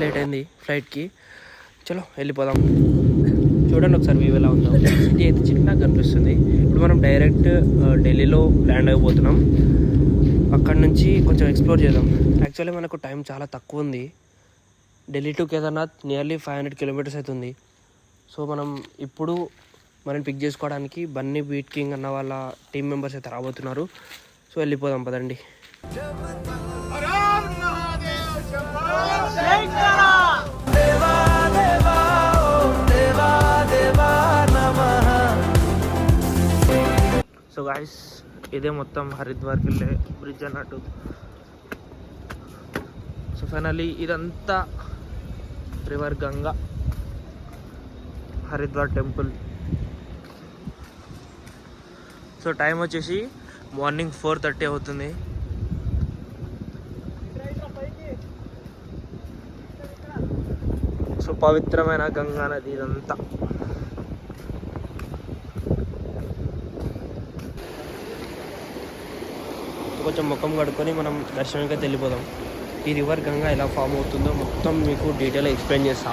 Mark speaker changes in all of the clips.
Speaker 1: Late అయింది ఫ్లైట్కి. చలో వెళ్ళిపోదాం. చూడండి ఒకసారి వ్యూ ఎలా ఉందో. సిటీ అయితే చిన్నగా కనిపిస్తుంది. ఇప్పుడు మనం డైరెక్ట్ ఢిల్లీలో ల్యాండ్ అయిపోతున్నాం. అక్కడ నుంచి కొంచెం ఎక్స్ప్లోర్ చేద్దాం. యాక్చువల్లీ మనకు టైం చాలా తక్కువ ఉంది. Delhi to Kedarnath nearly 500 kilometres అవుతుంది. సో మనం ఇప్పుడు మనం పిక్ చేసుకోవడానికి బన్నీ బీట్ కింగ్ అన్న వాళ్ళ టీం మెంబర్స్ అయితే రాబోతున్నారు. సో వెళ్ళిపోదాం పదండి. సో గాయస్, ఇదే మొత్తం హరిద్వార్కి వెళ్ళే బ్రిడ్జ్ అన్నట్టు. సో ఫైనల్లీ ఇదంతా river Ganga, Haridwar temple. So time వచ్చేసి మార్నింగ్ 4:30 అవుతుంది. సో పవిత్రమైన గంగా నది ఇదంతా. కొంచెం ముఖం కడుక్కొని మనం దర్శనానికి వెళ్ళిపోదాం. ఈ రివర్ గంగా ఎలా ఫామ్ అవుతుందో మొత్తం మీకు డీటెయిల్గా ఎక్స్ప్లెయిన్ చేస్తా.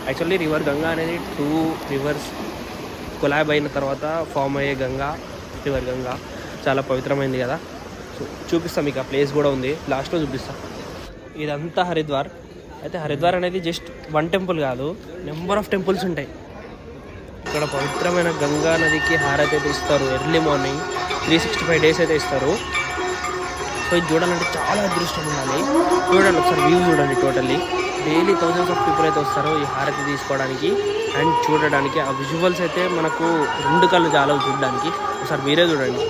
Speaker 1: యాక్చువల్లీ రివర్ గంగా అనేది 2 రివర్స్ కొలాబ్ అయిన తర్వాత ఫామ్ అయ్యే గంగా రివర్ గంగా. చాలా పవిత్రమైంది కదా. సో చూపిస్తాం, మీకు ఆ ప్లేస్ కూడా ఉంది, లాస్ట్లో చూపిస్తాం. ఇదంతా హరిద్వార్. అయితే హరిద్వార్ అనేది జస్ట్ 1 టెంపుల్ కాదు, నెంబర్ ఆఫ్ టెంపుల్స్ ఉంటాయి ఇక్కడ. పవిత్రమైన గంగా నదికి హారతి అయితే ఇస్తారు ఎర్లీ మార్నింగ్. 365 డేస్ అయితే ఇస్తారు. సో ఇది చూడాలంటే చాలా అదృష్టం ఉండాలి. చూడండి ఒకసారి వ్యూ చూడండి. Totally daily thousands of people అయితే వస్తారు ఈ హారతి తీసుకోవడానికి అండ్ చూడడానికి. ఆ విజువల్స్ అయితే మనకు 2 కళ్ళు చాలా చూడడానికి. ఒకసారి మీరే చూడండి.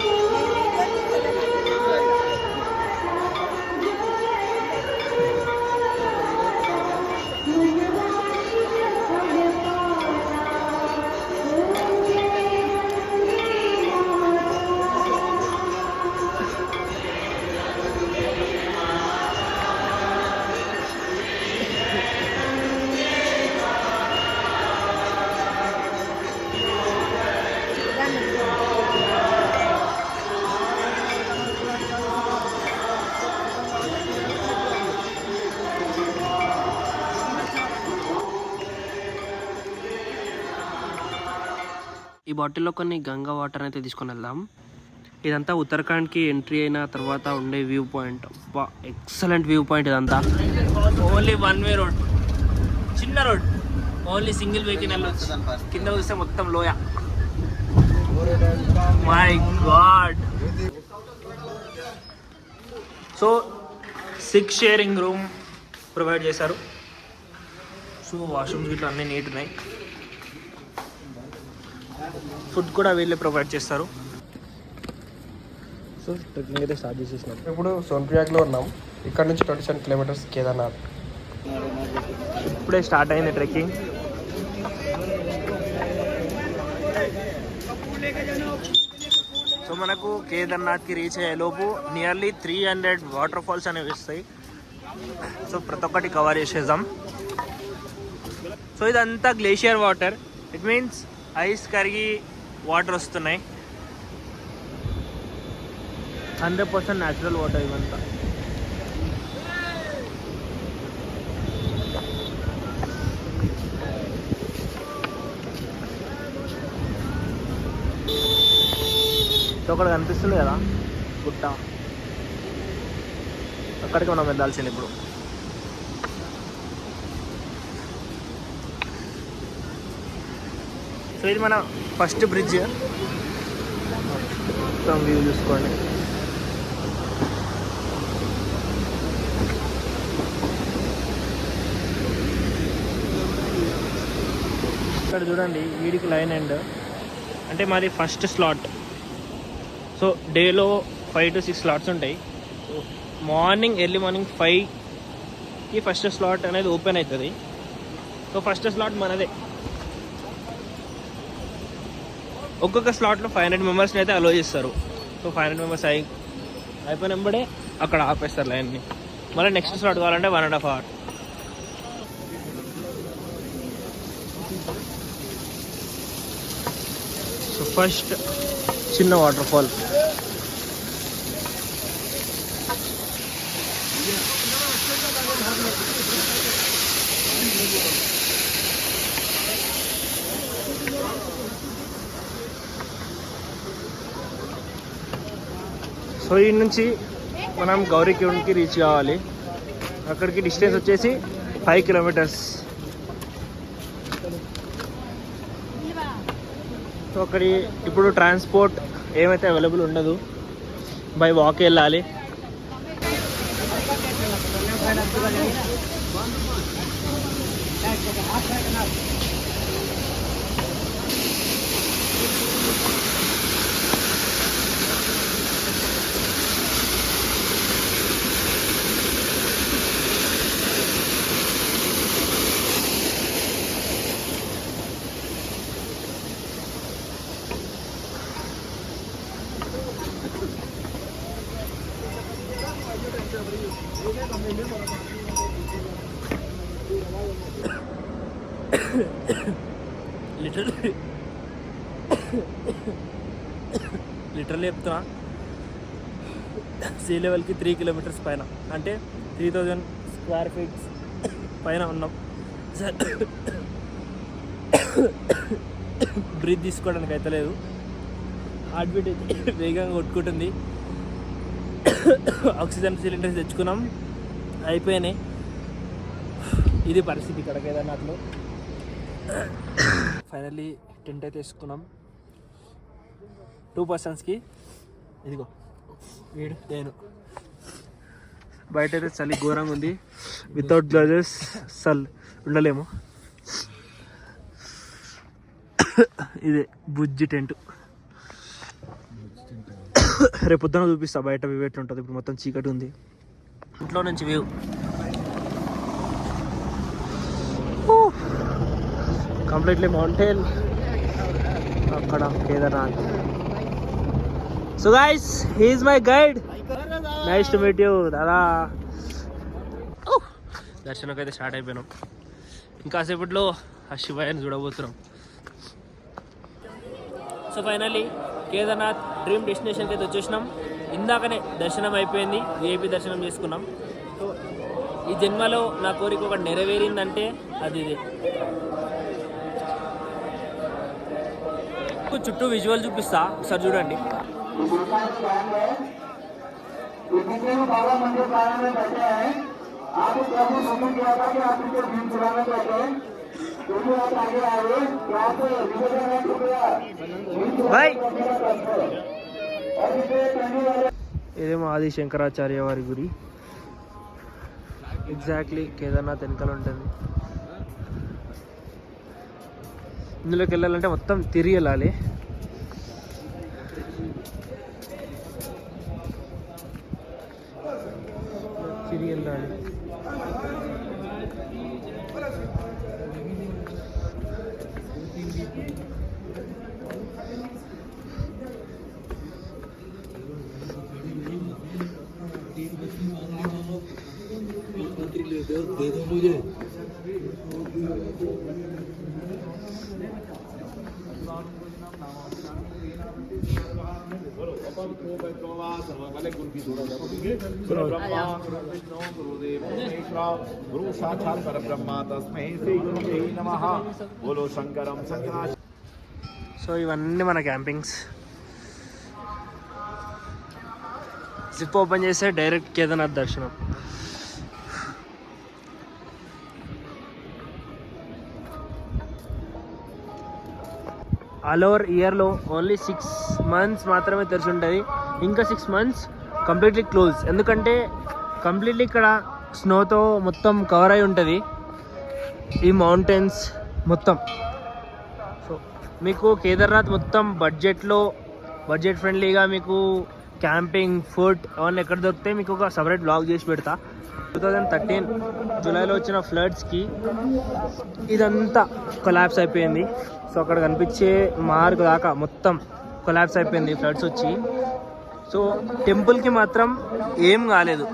Speaker 1: ఈ బాటిల్లో కొన్ని గంగా వాటర్ అయితే తీసుకొని వెళ్దాం. ఇదంతా ఉత్తరాఖండ్కి ఎంట్రీ అయిన తర్వాత ఉండే view point. Excellent view point ఇదంతా. ఓన్లీ 1 వే రోడ్, చిన్న రోడ్, ఓన్లీ సింగిల్ వెహికల్ వెళ్ళొచ్చు. కింద చూస్తే మొత్తం లోయ. My God. So 6 sharing room provide చేశారు. సో వాష్రూమ్స్ ఇట్లా అన్నీ నీట్ ఉన్నాయి. ఫుడ్ కూడా వీళ్ళే ప్రొవైడ్ చేస్తారు. సో ట్రెక్కింగ్ అయితే స్టార్ట్ చేసేసినాం. ఇప్పుడు సోన్ప్రయాగ్లో ఉన్నాం. ఇక్కడ నుంచి 27 కిలోమీటర్స్ కేదార్నాథ్. ఇప్పుడే స్టార్ట్ అయింది ట్రెక్కింగ్. సో మనకు కేదార్నాథ్కి రీచ్ అయ్యేలోపు నియర్లీ 300 వాటర్ ఫాల్స్ అనేవి వస్తాయి. సో ప్రతి ఒక్కటి కవర్ చేసేద్దాం. సో ఇదంతా glacier water. It means ice కరిగి వాటర్ వస్తున్నాయి. 100% న్యాచురల్ వాటర్ ఇవంతా. సో అక్కడ కనిపిస్తుంది కదా గుట్ట, అక్కడికి మనం వెళ్ళాల్సింది ఇప్పుడు. సో ఇది మన ఫస్ట్ బ్రిడ్జ్. మొత్తం వ్యూ చూసుకోండి. ఇక్కడ చూడండి, వీడికి లైన్ ఎండ్ అంటే మాది ఫస్ట్ స్లాట్. సో డేలో 5 to 6 స్లాట్స్ ఉంటాయి. మార్నింగ్ ఎర్లీ మార్నింగ్ 5కి ఫస్ట్ స్లాట్ అనేది ఓపెన్ అవుతుంది. సో ఫస్ట్ స్లాట్ మనదే. ఒక్కొక్క స్లాట్లో 500 మెంబర్స్ని అయితే అలో చేస్తారు. సో 500 మెంబర్స్ అయిపోయినప్పుడే అక్కడ ఆపేస్తారు లైన్ని. మళ్ళీ నెక్స్ట్ స్లాట్ కావాలంటే 1.5 hours. సో ఫస్ట్ చిన్న వాటర్ ఫాల్. సో ఈ నుంచి మనం గౌరీకుండ్కి రీచ్ కావాలి. అక్కడికి డిస్టెన్స్ వచ్చేసి 5 కిలోమీటర్స్. సో అక్కడి ఇప్పుడు ట్రాన్స్పోర్ట్ ఏమైతే అవైలబుల్ ఉండదు, బై వాక్ వెళ్ళాలి. లిటరల్లీ చెప్తున్నా, సీ లెవెల్కి 3 కిలోమీటర్స్ పైన, అంటే 3000 స్క్వేర్ ఫీట్స్ పైన ఉన్నాం. బ్రీత్ తీసుకోవడానికి అయితే లేదు, హార్ట్ బీట్ వేగంగా కొట్టుకుంటుంది. ఆక్సిజన్ సిలిండర్స్ తెచ్చుకున్నాం, అయిపోయినాయి. ఇది పరిస్థితి ఇక్కడ కేదార్నాథ్లో. ఫైనల్లీ టెంట్ అయితే వేసుకున్నాం 2 పర్సన్స్కి. ఇదిగో వీడు నేను. బయట అయితే చలి ఘోరంగా ఉంది, వితౌట్ గ్లౌజెస్ అస్సలు ఉండలేము. ఇదే బుజ్జి టెంట్. రేపు పొద్దున చూపిస్తా బయట వ్యూ ఎట్లుంటుంది. ఇప్పుడు మొత్తం చీకటి ఉంది. ఇంట్లో నుంచి వ్యూ కంప్లీట్లీ మౌంటైన్, అక్కడ Kedarnath. So guys, he is my guide. Nice to meet you dada. దర్శనంకి అయితే స్టార్ట్ అయిపోయినాం. ఇంకాసేపట్లో ఆ శివయ్యని చూడబోతున్నాం. సో ఫైనల్లీ కేదార్నాథ్ డ్రీమ్ డెస్టినేషన్కి అయితే వచ్చేసినాం. ఇందాకనే దర్శనం అయిపోయింది, విఐపి దర్శనం చేసుకున్నాం. సో ఈ జన్మలో నా కోరిక ఒకటి నెరవేరిందంటే అది ఇది. చుట్టూ విజువల్ చూపిస్తా, ఒకసారి చూడండి. ఇదేమో ఆది శంకరాచార్య వారి గుడి. ఎగ్జాక్ట్లీ కేదార్నాథ్ వెనకాల ఉంటుంది. ఇందులోకి వెళ్ళాలంటే మొత్తం తిరిగి వెళ్ళాలి. తిరిగి వెళ్ళాలి.
Speaker 2: गुरु साक्षात् परब्रह्म तस्मै श्री गुरुवे नमः बोलो शंकरं शंकराचार्य.
Speaker 1: సో ఇవన్నీ మన క్యాంపింగ్స్. జిప్ ఓపెన్ చేస్తే డైరెక్ట్ కేదార్నాథ్ దర్శనం. ఆల్ ఓవర్ ఇయర్లో ఓన్లీ 6 months మాత్రమే తెరిచి ఉంటుంది. ఇంకా 6 months కంప్లీట్లీ క్లోజ్. ఎందుకంటే కంప్లీట్లీ ఇక్కడ స్నోతో మొత్తం కవర్ అయి ఉంటుంది ఈ మౌంటైన్స్ మొత్తం. సో మీకు కేదార్నాథ్ మొత్తం బడ్జెట్ ఫ్రెండ్లీగా మీకు క్యాంపింగ్, ఫుడ్ అవన్నీ ఎక్కడ దొరికితే మీకు ఒక సపరేట్ బ్లాగ్ చేసి పెడతా. 2013 జూలైలో వచ్చిన ఫ్లడ్స్కి ఇదంతా కొలాప్స్ అయిపోయింది. సో అక్కడ కనిపించే మార్క్ దాకా మొత్తం కొలాప్స్ అయిపోయింది ఫ్లడ్స్ వచ్చి. సో టెంపుల్కి మాత్రం ఏం కాలేదు,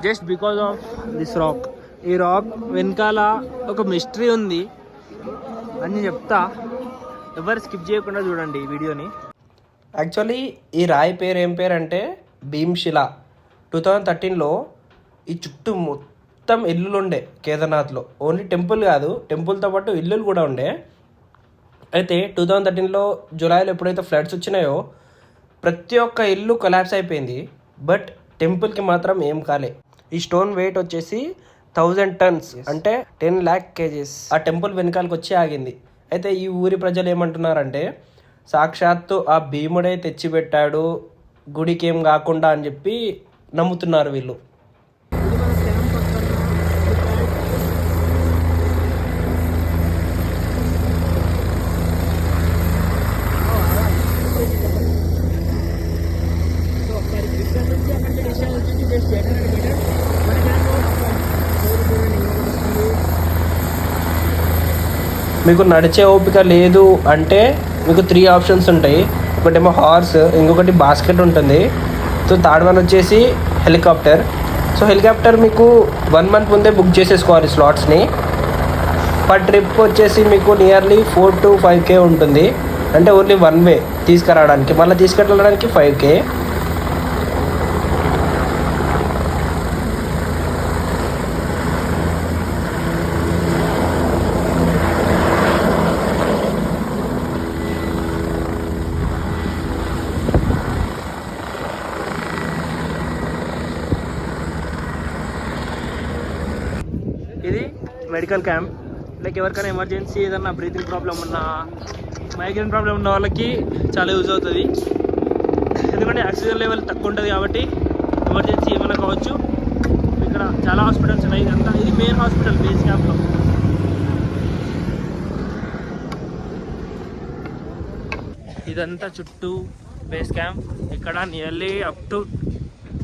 Speaker 1: just because of this rock. ఈ రాక్ వెనకాల ఒక మిస్టరీ ఉంది అని చెప్తా, ఎవరు స్కిప్ చేయకుండా చూడండి ఈ వీడియోని. యాక్చువల్లీ ఈ రాయి పేరు ఏం పేరు అంటే భీమ్శిల. 2013లో ఈ చుట్టూ మొత్తం మొత్తం ఇల్లులు ఉండే కేదార్నాథ్లో. ఓన్లీ టెంపుల్ కాదు, టెంపుల్తో పాటు ఇల్లులు కూడా ఉండే. అయితే 2013లో జూలైలో ఎప్పుడైతే ఫ్లడ్స్ వచ్చినాయో ప్రతి ఒక్క ఇల్లు కొలాప్స్ అయిపోయింది. బట్ టెంపుల్కి మాత్రం ఏం కాలే. ఈ స్టోన్ వెయిట్ వచ్చేసి 1000 tons, అంటే 10 lakh kgs. ఆ టెంపుల్ వెనకాలకు వచ్చి ఆగింది. అయితే ఈ ఊరి ప్రజలు ఏమంటున్నారంటే సాక్షాత్తు ఆ భీముడే తెచ్చిపెట్టాడు గుడికి ఏం కాకుండా అని చెప్పి నమ్ముతున్నారు వీళ్ళు. మీకు నడిచే ఓపిక లేదు అంటే మీకు 3 ఆప్షన్స్ ఉంటాయి. ఒకటేమో హార్స్, ఇంకొకటి బాస్కెట్ ఉంటుంది. సో థర్డ్ వన్ వచ్చేసి హెలికాప్టర్. సో హెలికాప్టర్ మీకు 1 month ముందే బుక్ చేసేసుకోవాలి స్లాట్స్ని. పర్ ట్రిప్ వచ్చేసి మీకు నియర్లీ 4 to 5K ఉంటుంది. అంటే ఓన్లీ 1 way తీసుకురావడానికి, మళ్ళీ తీసుకెళ్ళడానికి 5K. ఇది మెడికల్ క్యాంప్. లైక్ ఎవరికైనా ఎమర్జెన్సీ ఏదన్నా బ్రీతింగ్ ప్రాబ్లం ఉన్నా, మైగ్రేన్ ప్రాబ్లం ఉన్న వాళ్ళకి చాలా యూజ్ అవుతుంది. ఎందుకంటే ఆక్సిజన్ లెవెల్ తక్కువ ఉంటుంది కాబట్టి ఎమర్జెన్సీ ఏమైనా కావచ్చు. ఇక్కడ చాలా హాస్పిటల్స్ ఉన్నాయి. ఇదంతా ఇది మెయిన్ హాస్పిటల్ బేస్ క్యాంప్లో. ఇదంతా చుట్టూ బేస్ క్యాంప్. ఇక్కడ నియర్లీ అప్ టు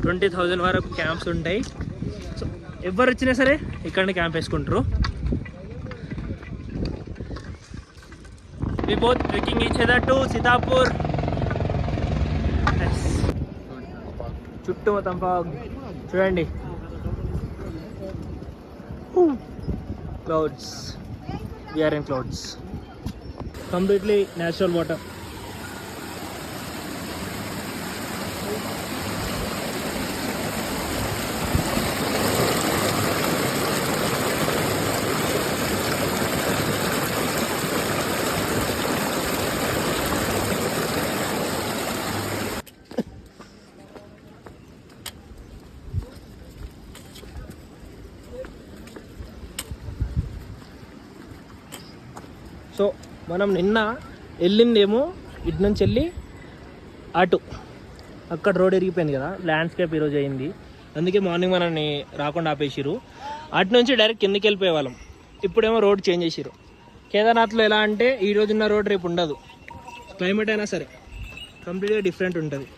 Speaker 1: 20,000 వరకు క్యాంప్స్ ఉంటాయి. సో ఎవరు వచ్చినా సరే ఇక్కడనే క్యాంప్ వేసుకుంటారు. We both trekking each other to Sitapur. చుట్టూ మొత్తం ఫాగ్ చూడండి. Clouds, we are in clouds. Completely natural water. So మనం నిన్న వెళ్ళిందేమో ఇటు నుంచి వెళ్ళి అటు, అక్కడ రోడ్ ఎరిగిపోయింది కదా, ల్యాండ్స్కేప్ ఈరోజు అయింది. అందుకే మార్నింగ్ మనల్ని రాకుండా ఆపేసిరు. అటు నుంచి డైరెక్ట్ కిందకి వెళ్ళిపోయే వాళ్ళం. ఇప్పుడేమో రోడ్ చేంజ్ చేసిరు. కేదార్నాథ్లో ఎలా అంటే ఈ రోజు ఉన్న రోడ్ రేపు ఉండదు. క్లైమేట్ అయినా సరే కంప్లీట్గా డిఫరెంట్ ఉంటుంది.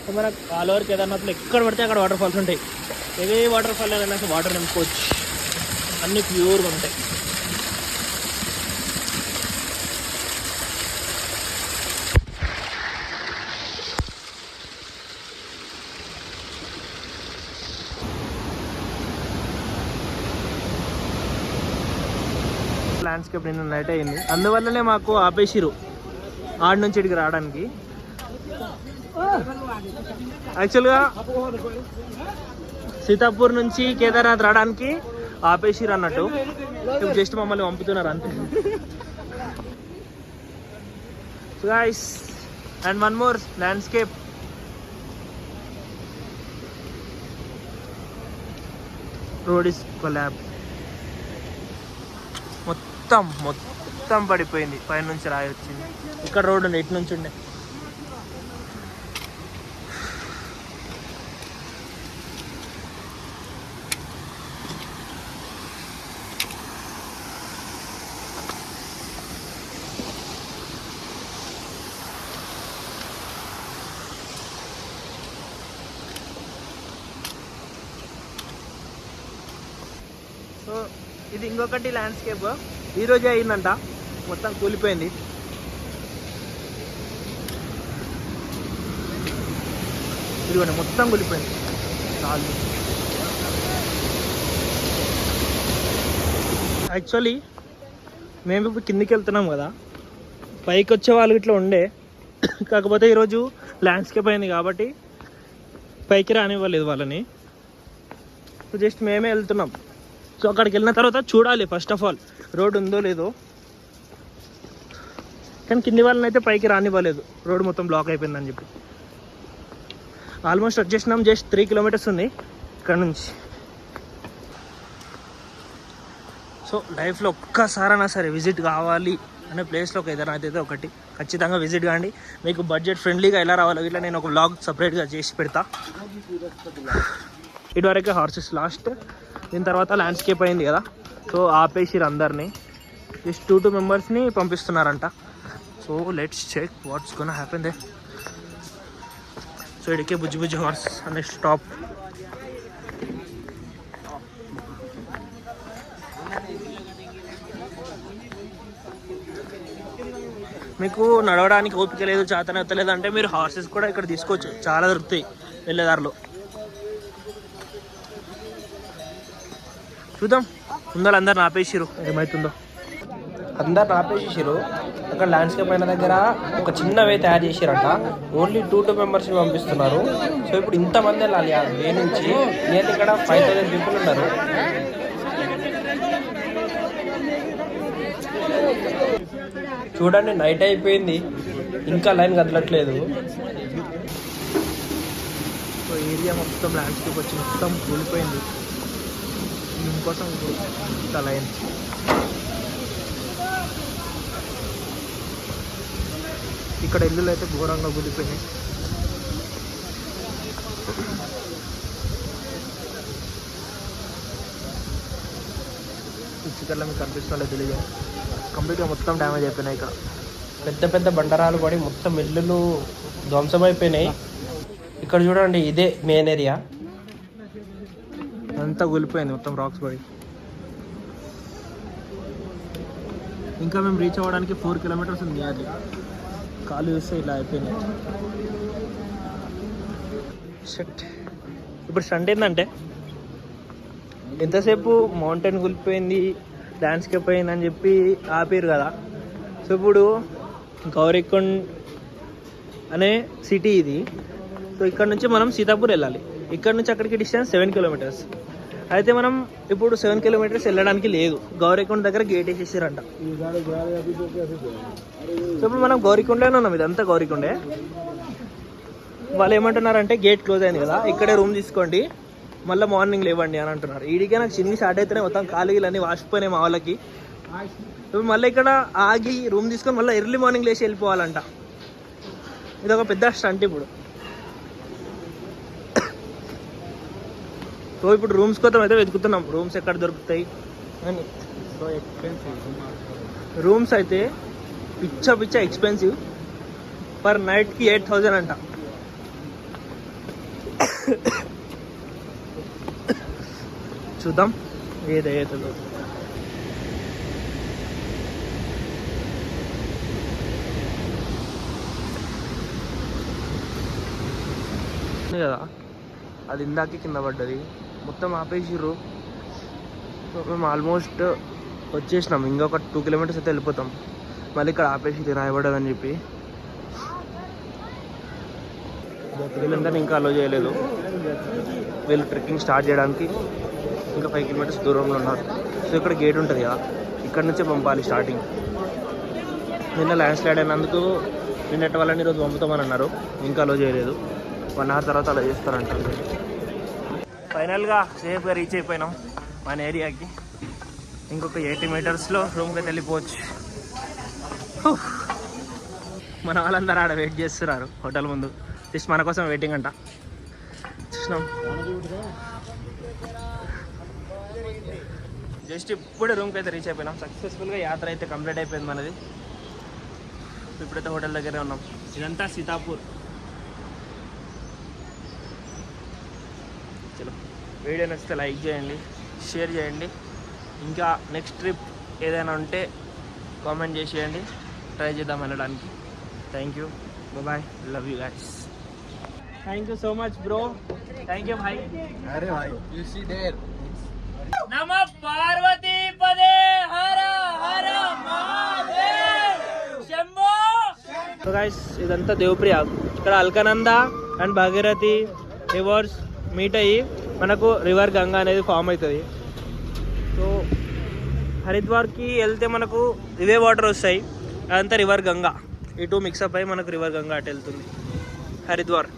Speaker 1: సో మనకు ఆల్ ఓవర్ కేదార్నాథ్లో ఎక్కడ పడితే అక్కడ వాటర్ ఫాల్స్ ఉంటాయి. ఏ వాటర్ ఫాల్ అయినా వాటర్ నింపుకోవచ్చు, అన్నీ ప్యూర్గా ఉంటాయి. ల్యాండ్స్కేప్ నిన్న నైట్ అయింది, అందువల్లనే మాకు ఆపేసిరు ఆడ నుంచి ఇక్కడికి రావడానికి. యాక్చువల్గా సీతాపూర్ నుంచి కేదార్నాథ్ రావడానికి ఆపేసిరు అన్నట్టు. జస్ట్ మమ్మల్ని పంపుతున్నారు అంతే. So guys, and one more landscape. Road is collapse. మొత్తం పడిపోయింది. పైన నుంచి రాయి వచ్చింది. ఇక్కడ రోడ్ ఉండే, ఇటు నుంచి ఉండే. సో ఇది ఇంకొకటి ల్యాండ్స్కేప్. ఈరోజే అయిందంట, మొత్తం కూలిపోయింది. ఇదిగోండి మొత్తం కూలిపోయింది. యాక్చువల్లీ మేము ఇప్పుడు కిందికి వెళ్తున్నాం కదా, పైకి వచ్చే వాళ్ళు ఇట్లా ఉండే. కాకపోతే ఈరోజు ల్యాండ్స్కేప్ అయింది కాబట్టి పైకి రానివ్వలేదు వాళ్ళని. సో జస్ట్ మేమే వెళ్తున్నాం. సో అక్కడికి వెళ్ళిన తర్వాత చూడాలి ఫస్ట్ ఆఫ్ ఆల్ రోడ్ ఉందో లేదో. కానీ కింది వాళ్ళని అయితే పైకి రానివ్వలేదు, రోడ్ మొత్తం బ్లాక్ అయిపోయిందని చెప్పి. ఆల్మోస్ట్ వచ్చేసినాం, జస్ట్ 3 కిలోమీటర్స్ ఉంది ఇక్కడ నుంచి. సో లైఫ్లో ఒక్కసారైనా సరే విజిట్ కావాలి అనే ప్లేస్లోకి ఏదైనా అయితే ఒకటి ఖచ్చితంగా విజిట్ కాండి. మీకు బడ్జెట్ ఫ్రెండ్లీగా ఎలా రావాలో ఇట్లా నేను ఒక వ్లాగ్ సపరేట్గా చేసి పెడతా. ఇటువరకే హార్సెస్ లాస్ట్, దీని తర్వాత ల్యాండ్స్కేప్ అయింది కదా. సో ఆపేసిరు అందరినీ, జస్ట్ 2 మెంబర్స్ని పంపిస్తున్నారంట. So let's check what's gonna happen there. So ఇడికే బుజ్జి బుజ్జి హార్స్ అనే స్టాప్. మీకు నడవడానికి ఓపిక లేదు, చేతన ఎత్తలేదు అంటే మీరు హార్సెస్ కూడా ఇక్కడ తీసుకోవచ్చు, చాలా దొరుకుతాయి వెళ్ళేదారిలో. చూద్దాం, ముందర అందరు ఆపేసిరు, ఏమవుతుందో. అందరు ఆపేసేసారు. అక్కడ ల్యాండ్స్కేప్ అయిన దగ్గర ఒక చిన్న వే తయారు చేసారంట. ఓన్లీ 2 మెంబర్స్ని పంపిస్తున్నారు. సో ఇప్పుడు ఇంతమంది వెళ్ళాలి ఆ వే నుంచి. నేను ఇక్కడ 5000 పీపుల్ ఉన్నారు. చూడండి, నైట్ అయిపోయింది, ఇంకా లైన్ కదలట్లేదు. సో ఏరియా మొత్తం ల్యాండ్స్కేప్ వచ్చి మొత్తం కూలిపోయింది. దీనికోసం ఇంత లైన్. ఇక్కడ ఇల్లులు అయితే ఘోరంగా కూలిపోయినాయి. ఇచ్చికల్లా మీకు కనిపిస్తుందో తెలియదు, కంప్లీట్గా మొత్తం డ్యామేజ్ అయిపోయినాయి. ఇక్కడ పెద్ద పెద్ద బండరాలు పడి మొత్తం ఇల్లులు ధ్వంసమైపోయినాయి. ఇక్కడ చూడండి, ఇదే మెయిన్ ఏరియా అంతా కూలిపోయింది, మొత్తం రాక్స్ పడి. ఇంకా మేము రీచ్ అవ్వడానికి 4 కిలోమీటర్స్ ఉంది. అది కాలు చూస్తే ఇలా అయిపోయినాయి. షట్. ఇప్పుడు స్టంట్ ఏంటంటే, ఎంతసేపు మౌంటైన్ కూలిపోయింది, ల్యాండ్స్కేప్ అయిందని చెప్పి ఆపారు కదా. సో ఇప్పుడు గౌరీకొండ్ అనే సిటీ ఇది. సో ఇక్కడ నుంచి మనం సీతాపూర్ వెళ్ళాలి. ఇక్కడ నుంచి అక్కడికి డిస్టెన్స్ 7 కిలోమీటర్స్. అయితే మనం ఇప్పుడు 7 కిలోమీటర్స్ వెళ్ళడానికి లేదు, గౌరీకొండ దగ్గర గేట్ వేసేసారంట. సో ఇప్పుడు మనం గౌరీకొండలోనే ఉన్నాం, ఇదంతా గౌరీకొండే. వాళ్ళు ఏమంటున్నారంటే గేట్ క్లోజ్ అయింది కదా, ఇక్కడే రూమ్ తీసుకోండి, మళ్ళీ మార్నింగ్ లేవండి అని అంటున్నారు. ఈడికే నాకు చిన్ని స్టార్ట్ అయితేనే మొత్తం ఖాళీలు అన్నీ వాసిపోయినాయి మా వాళ్ళకి. ఇప్పుడు మళ్ళీ ఇక్కడ ఆగి రూమ్ తీసుకొని మళ్ళీ ఎర్లీ మార్నింగ్ లేచి వెళ్ళిపోవాలంట. ఇది ఒక పెద్ద స్టంట్ ఇప్పుడు. సో ఇప్పుడు రూమ్స్ కోసం అయితే వెతుకుతున్నాం, రూమ్స్ ఎక్కడ దొరుకుతాయి అని. సో ఎక్స్పెన్సివ్ రూమ్స్ అయితే పిచ్చ ఎక్స్పెన్సివ్. పర్ నైట్కి 8000 అంట. చూద్దాం ఏదైతుందో. కదా అది ఇందాకే కింద పడ్డది, మొత్తం ఆపేసిర్రు. మేము ఆల్మోస్ట్ వచ్చేసినాం, ఇంకొక 2 కిలోమీటర్స్ అయితే వెళ్ళిపోతాం. మళ్ళీ ఇక్కడ ఆపేసి రాయబడదని చెప్పి వీళ్ళందరినీ ఇంకా అలో చేయలేదు. వీళ్ళు ట్రెక్కింగ్ స్టార్ట్ చేయడానికి ఇంకా 5 కిలోమీటర్స్ దూరంలో ఉన్నారు. సో ఇక్కడ గేట్ ఉంటుంది కదా, ఇక్కడ నుంచే పంపాలి స్టార్టింగ్. నిన్న ల్యాండ్ స్లైడ్ అయినందుకు నిన్నటి వాళ్ళని ఈరోజు పంపుతామని అన్నారు, ఇంకా అలో చేయలేదు. 1 అవర్ తర్వాత అలా చేస్తారంటారు. ఫైనల్గా సేఫ్గా రీచ్ అయిపోయినాం మన ఏరియాకి. ఇంకొక 80 మీటర్స్లో రూమ్కి అయితే వెళ్ళిపోవచ్చు. మన వాళ్ళందరూ ఆడ వెయిట్ చేస్తున్నారు హోటల్ ముందు, జస్ట్ మన కోసం వెయిటింగ్ అంట. చూసినాం, జస్ట్ ఇప్పుడే రూమ్కి అయితే రీచ్ అయిపోయినాం. సక్సెస్ఫుల్గా యాత్ర అయితే కంప్లీట్ అయిపోయింది మనది. ఇప్పుడైతే హోటల్ దగ్గరే ఉన్నాం. ఇదంతా సీతాపూర్. చలో, వీడియో నచ్చితే లైక్ చేయండి, షేర్ చేయండి. ఇంకా నెక్స్ట్ ట్రిప్ ఏదైనా ఉంటే కామెంట్ చేసేయండి, ట్రై చేద్దాం వెళ్ళడానికి. Thank you, bye, love you guys. Thank you so much bro. Thank you bhai.
Speaker 2: अरे भाई you see there
Speaker 1: నమ పార్వతీ పదే హర హర మహాదేవ్ శంభో. సో గైస్, ఇదంతా దేవప్రయాగ్. ఇక్కడ Alaknanda and Bhagirathi rivers meet అయ్యి మనకు రివర్ గంగా అనేది ఫామ్ అవుతుంది. సో హరిద్వార్కి వెళ్తే మనకు ఇవే వాటర్ వస్తాయి, అదంతా రివర్ గంగా. ఈ టూ మిక్సప్ అయ్యి మనకు రివర్ గంగా అటు వెళ్తుంది హరిద్వార్.